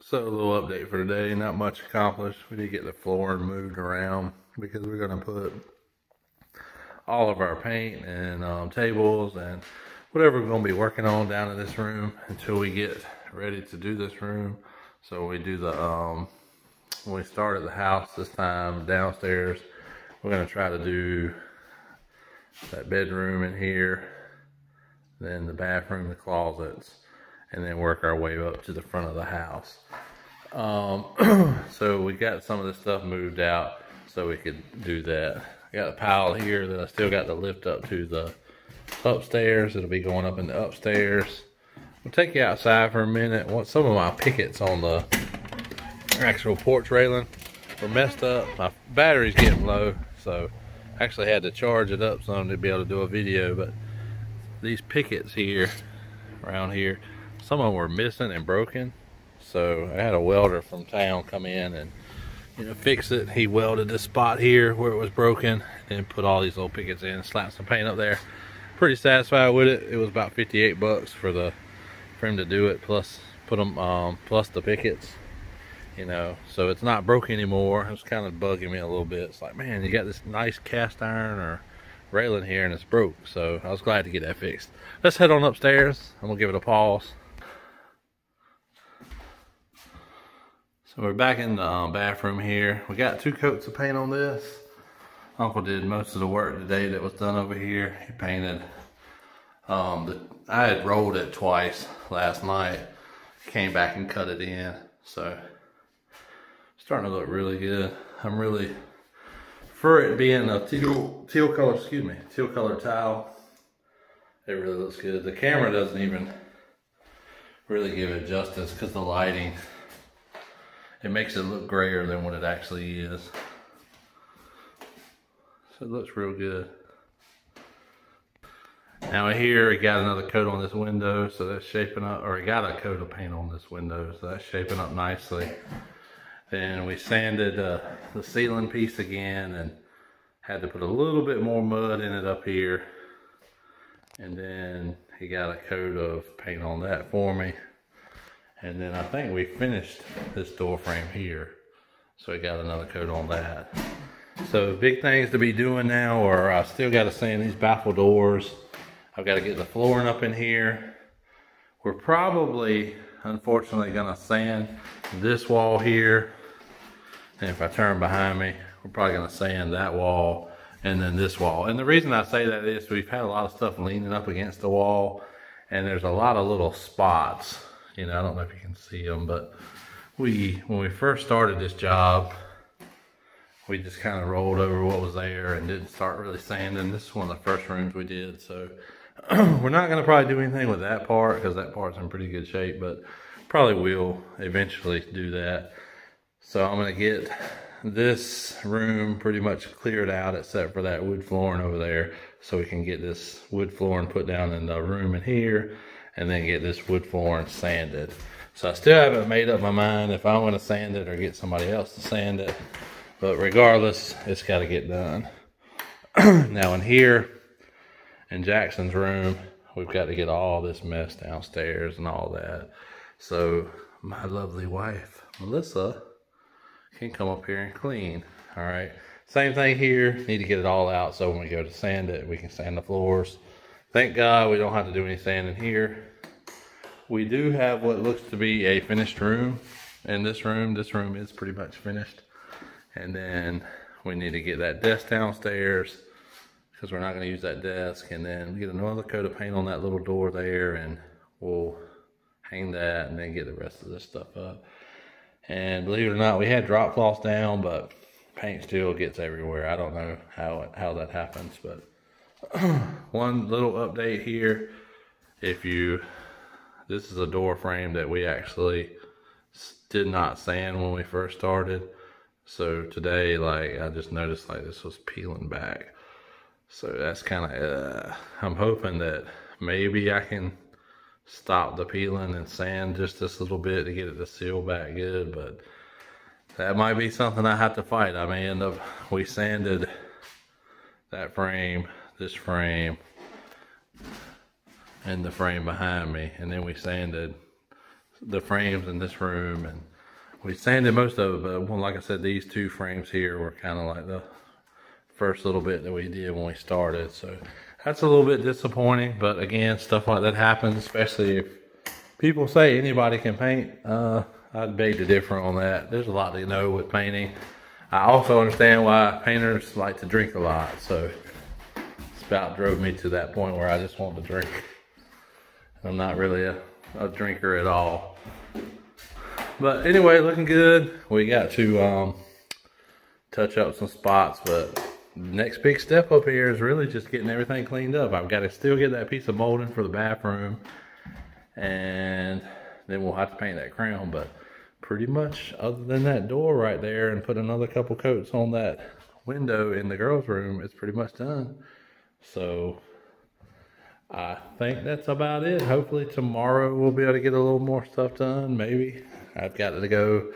So a little update for today, not much accomplished. We did get the floor moved around because we're going to put all of our paint and tables and whatever we're going to be working on down in this room until we get ready to do this room. So we do the, when we start at the house this time downstairs, we're going to try to do that bedroom in here, then the bathroom, the closets, and then work our way up to the front of the house. So we got some of this stuff moved out so we could do that. I got a pile here that I still got to lift up to the upstairs. It'll be going up in the upstairs. We'll take you outside for a minute. Some of my pickets on the actual porch railing were messed up. My battery's getting low, so I actually had to charge it up some to be able to do a video. But these pickets here, around here, some of them were missing and broken. So I had a welder from town come in and fix it. He welded this spot here where it was broken and put all these little pickets in, slapped some paint up there. Pretty satisfied with it. It was about 58 bucks for him to do it, plus put them plus the pickets. So it's not broken anymore. It's kind of bugging me a little bit. It's like, man, you got this nice cast iron or railing here and it's broke. So I was glad to get that fixed. Let's head on upstairs. I'm gonna give it a pause. So we're back in the bathroom here. We got 2 coats of paint on this. Uncle did most of the work today that was done over here. He painted, I had rolled it twice last night. Came back and cut it in. So starting to look really good. I'm really, for it being a teal color tile, it really looks good. The camera doesn't even really give it justice because the lighting, it makes it look grayer than what it actually is. So it looks real good. Now here we got another coat on this window, so that's shaping up, or we got a coat of paint on this window, so that's shaping up nicely. Then we sanded the ceiling piece again and had to put a little bit more mud in it up here. And then he got a coat of paint on that for me. And then I think we finished this door frame here. So we got another coat on that. So big things to be doing now, or I still got to sand these baffle doors. I've got to get the flooring up in here. We're probably, unfortunately, gonna sand this wall here. And if I turn behind me, we're probably gonna sand that wall and then this wall. And the reason I say that is we've had a lot of stuff leaning up against the wall and there's a lot of little spots. I don't know if you can see them, but when we first started this job, we just kind of rolled over what was there and didn't start really sanding. This is one of the first rooms we did, so we're not going to probably do anything with that part because that part's in pretty good shape, but probably will eventually do that. So I'm going to get this room pretty much cleared out except for that wood flooring over there, so we can get this wood flooring put down in the room in here and then get this wood flooring sanded. So I still haven't made up my mind if I'm going to sand it or get somebody else to sand it, but regardless, it's got to get done. Now in here, in Jackson's room, we've got to get all this mess downstairs and all that. So my lovely wife, Melissa, can come up here and clean. All right, same thing here. Need to get it all out so when we go to sand it, we can sand the floors. Thank God we don't have to do any sanding here. We do have what looks to be a finished room in this room. This room is pretty much finished. And then we need to get that desk downstairs because we're not going to use that desk. And then get another coat of paint on that little door there and we'll hang that and then get the rest of this stuff up. And believe it or not, we had drop cloths down, but paint still gets everywhere. I don't know how that happens, but one little update here. This is a door frame that we actually did not sand when we first started. So today, I just noticed this was peeling back. So that's kind of, I'm hoping that maybe I can stop the peeling and sand just this little bit to get it to seal back good, but that might be something I have to fight. I may end up, we sanded that frame, this frame, and the frame behind me, and then we sanded the frames in this room, and we sanded most of it, but like I said, these two frames here were kind of like the first little bit that we did when we started. So that's a little bit disappointing, but again, stuff like that happens, especially if people say anybody can paint. I'd beg to differ on that. There's a lot to know with painting. I also understand why painters like to drink a lot, so it's about drove me to that point where I just want to drink. I'm not really a drinker at all. But anyway, looking good. We got to touch up some spots, but next big step up here is really just getting everything cleaned up. I've got to still get that piece of molding for the bathroom, and then we'll have to paint that crown. But pretty much other than that door right there and put another couple coats on that window in the girls' room, it's pretty much done. So I think that's about it. Hopefully tomorrow we'll be able to get a little more stuff done. Maybe. I've got to go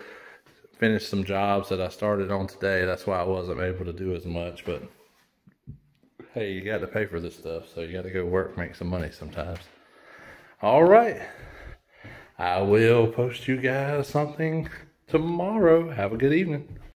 finish some jobs that I started on today. That's why I wasn't able to do as much, but hey, you got to pay for this stuff, so you got to go work, make some money sometimes. All right, I will post you guys something tomorrow. Have a good evening.